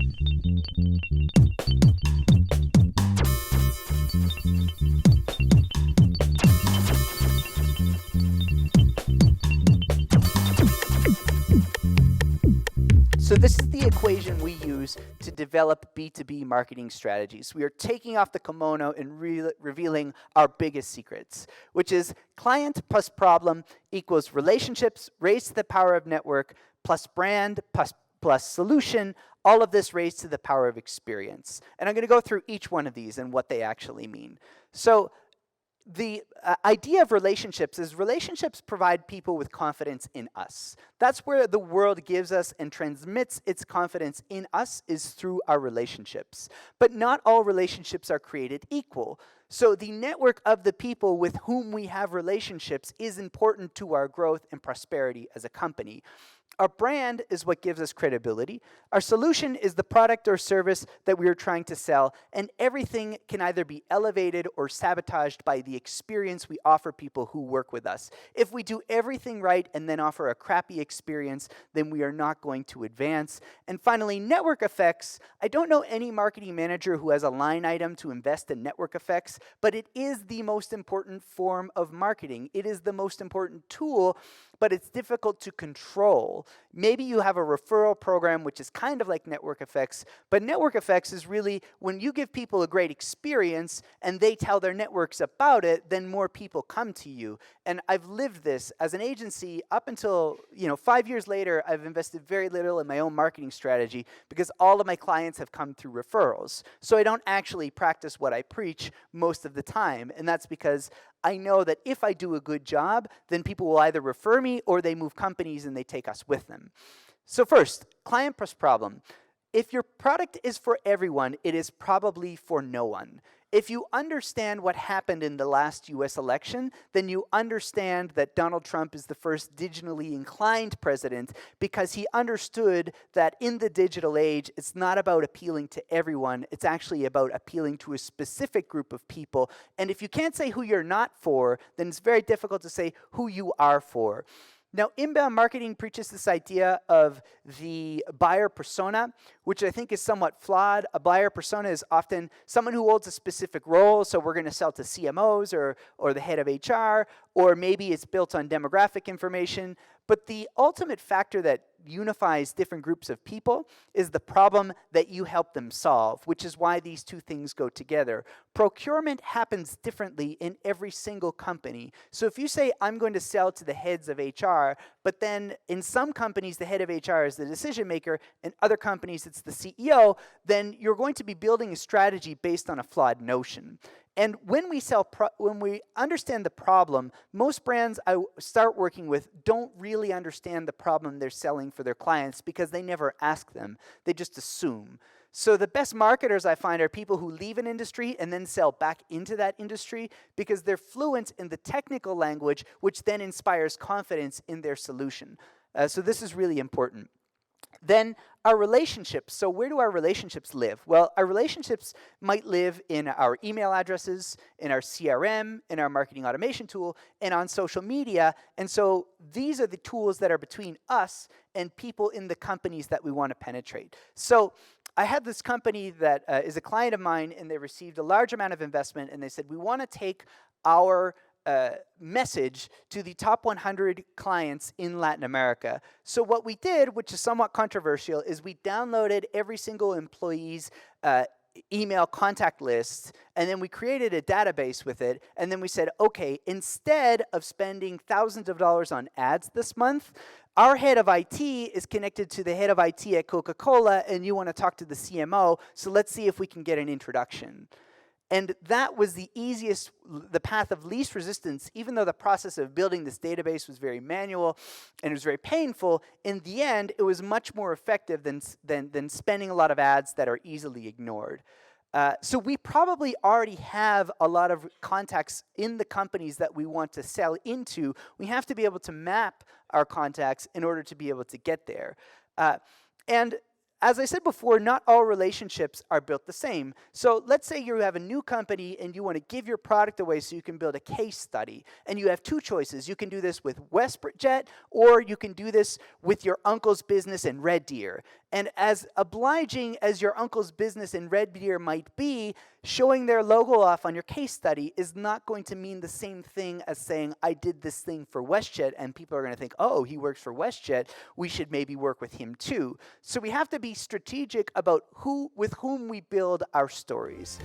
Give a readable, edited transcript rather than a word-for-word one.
So this is the equation we use to develop B2B marketing strategies. We are taking off the kimono and revealing our biggest secrets, which is client plus problem equals relationships raised to the power of network plus brand plus solution, all of this raised to the power of experience. And I'm going to go through each one of these and what they actually mean. So the idea of relationships is relationships provide people with confidence in us. That's where the world gives us and transmits its confidence in us, is through our relationships. But not all relationships are created equal. So the network of the people with whom we have relationships is important to our growth and prosperity as a company. Our brand is what gives us credibility. Our solution is the product or service that we are trying to sell, and everything can either be elevated or sabotaged by the experience we offer people who work with us. If we do everything right and then offer a crappy experience, then we are not going to advance. And finally, network effects. I don't know any marketing manager who has a line item to invest in network effects, but it is the most important form of marketing. It is the most important tool, but it's difficult to control. Maybe you have a referral program, which is kind of like network effects, but network effects is really when you give people a great experience and they tell their networks about it, then more people come to you. And I've lived this as an agency up until, 5 years later. I've invested very little in my own marketing strategy because all of my clients have come through referrals. So I don't actually practice what I preach most of the time, and that's because I know that if I do a good job, then people will either refer me or they move companies and they take us with them. So first, client plus problem. If your product is for everyone, it is probably for no one. If you understand what happened in the last US election, then you understand that Donald Trump is the first digitally inclined president because he understood that in the digital age, it's not about appealing to everyone. It's actually about appealing to a specific group of people. And if you can't say who you're not for, then it's very difficult to say who you are for. Now, inbound marketing preaches this idea of the buyer persona, which I think is somewhat flawed. A buyer persona is often someone who holds a specific role, so we're going to sell to CMOs or the head of HR, or maybe it's built on demographic information. But the ultimate factor that unifies different groups of people is the problem that you help them solve, which is why these two things go together. Procurement happens differently in every single company. So if you say, I'm going to sell to the heads of HR, but then in some companies, the head of HR is the decision maker, in other companies, it's the CEO, then you're going to be building a strategy based on a flawed notion. And when we understand the problem, most brands I start working with don't really understand the problem they're selling for their clients because they never ask them. They just assume. So the best marketers I find are people who leave an industry and then sell back into that industry because they're fluent in the technical language, which then inspires confidence in their solution. So this is really important. Then our relationships. So where do our relationships live? Well, our relationships might live in our email addresses, in our CRM, in our marketing automation tool, and on social media. And so these are the tools that are between us and people in the companies that we want to penetrate. So I had this company that is a client of mine, and they received a large amount of investment, and they said, we want to take our message to the top 100 clients in Latin America. So what we did, which is somewhat controversial, is we downloaded every single employee's email contact list, and then we created a database with it, and then we said, okay, instead of spending thousands of dollars on ads this month, our head of IT is connected to the head of IT at Coca-Cola, and you want to talk to the CMO, so let's see if we can get an introduction. And that was the easiest, the path of least resistance, even though the process of building this database was very manual and it was very painful. In the end, it was much more effective than spending a lot of ads that are easily ignored. So we probably already have a lot of contacts in the companies that we want to sell into. We have to be able to map our contacts in order to be able to get there. And as I said before, not all relationships are built the same. So let's say you have a new company and you want to give your product away so you can build a case study. And you have two choices. You can do this with WestJet, or you can do this with your uncle's business in Red Deer. And as obliging as your uncle's business in Red Deer might be, showing their logo off on your case study is not going to mean the same thing as saying, I did this thing for WestJet, and people are going to think, oh, he works for WestJet, we should maybe work with him too. So we have to be strategic about with whom we build our stories.